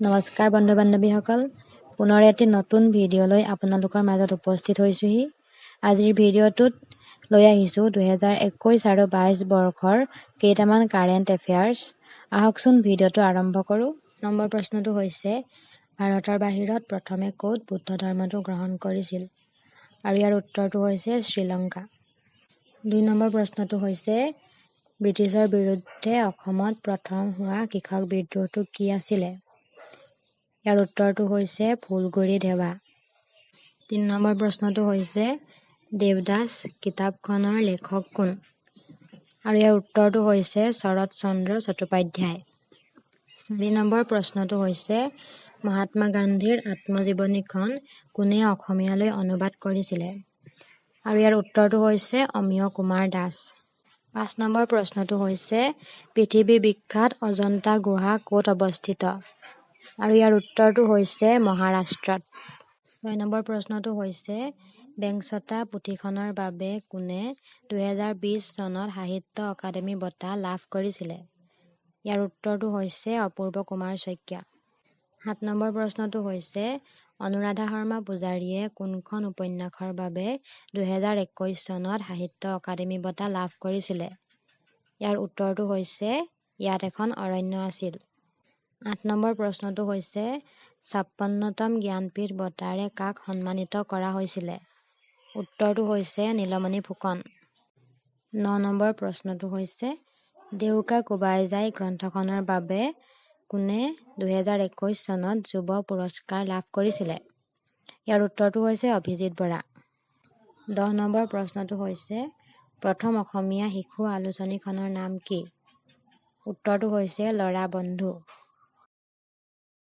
নমস্কাৰ বন্ধু বান্ধৱীসকল, পুনৰ এটি নতুন ভিডিঅ'লৈ আপোনালোকৰ মাজত উপস্থিত হৈছোহি। আজিৰ ভিডিঅ'টোত লৈ আহিছোঁ 2021 আৰু 22 বৰ্ষৰ কেইটামান কাৰেণ্ট এফেয়াৰ্ছ। আহকচোন ভিডিঅ'টো আৰম্ভ কৰোঁ। নম্বৰ প্ৰশ্নটো হৈছে, ভাৰতৰ বাহিৰত প্ৰথমে ক'ত বুদ্ধ ধৰ্মটো গ্ৰহণ কৰিছিল? আৰু ইয়াৰ উত্তৰটো হৈছে শ্ৰীলংকা। 2 নম্বৰ প্ৰশ্নটো হৈছে, ব্ৰিটিছৰ বিৰুদ্ধে অসমত প্ৰথম হোৱা কৃষক বিদ্ৰোহটো কি আছিলে? ইয়াৰ উত্তৰটো হৈছে ফুলগুৰি ধেৱা। 3 নম্বৰ প্ৰশ্নটো হৈছে, দেৱদাস কিতাপখনৰ লেখক কোন? আৰু ইয়াৰ উত্তৰটো হৈছে শৰৎ চন্দ্ৰ চট্টোপাধ্যায়। 4 নম্বৰ প্ৰশ্নটো হৈছে, মহাত্মা গান্ধীৰ আত্মজীৱনীখন কোনে অসমীয়ালৈ অনুবাদ কৰিছিলে? আৰু ইয়াৰ উত্তৰটো হৈছে অমিয় কুমাৰ দাস। 5 নম্বৰ প্ৰশ্নটো হৈছে, পৃথিৱী বিখ্যাত অজন্তা গুহা ক'ত অৱস্থিত? আৰু ইয়াৰ উত্তৰটো হৈছে মহাৰাষ্ট্ৰত। 6 নম্বৰ প্ৰশ্নটো হৈছে, বেংচটা পুথিখনৰ বাবে কোনে 2020 চনত সাহিত্য অকাডেমী বঁটা লাভ কৰিছিলে? ইয়াৰ উত্তৰটো হৈছে অপূৰ্ব কুমাৰ শইকীয়া। 7 নম্বৰ প্ৰশ্নটো হৈছে, অনুৰাধা শৰ্মা পূজাৰীয়ে কোনখন উপন্যাসৰ বাবে 2021 চনত সাহিত্য অকাডেমী বঁটা লাভ কৰিছিলে? ইয়াৰ উত্তৰটো হৈছে ইয়াত এখন অৰণ্য আছিল। 8 নম্বৰ প্ৰশ্নটো হৈছে, 56তম জ্ঞানপীঠ বঁটাৰে কাক সন্মানিত কৰা হৈছিলে? উত্তৰটো হৈছে নীলমণি ফুকন। 9 নম্বৰ প্ৰশ্নটো হৈছে, ডেউকা কোবাই যায় গ্ৰন্থখনৰ বাবে কোনে 2021 চনত যুৱ পুৰস্কাৰ লাভ কৰিছিলে? ইয়াৰ উত্তৰটো হৈছে অভিজিত বৰা। 10 নম্বৰ প্ৰশ্নটো হৈছে, প্ৰথম অসমীয়া শিশু আলোচনীখনৰ নাম কি? উত্তৰটো হৈছে ল'ৰা বন্ধু।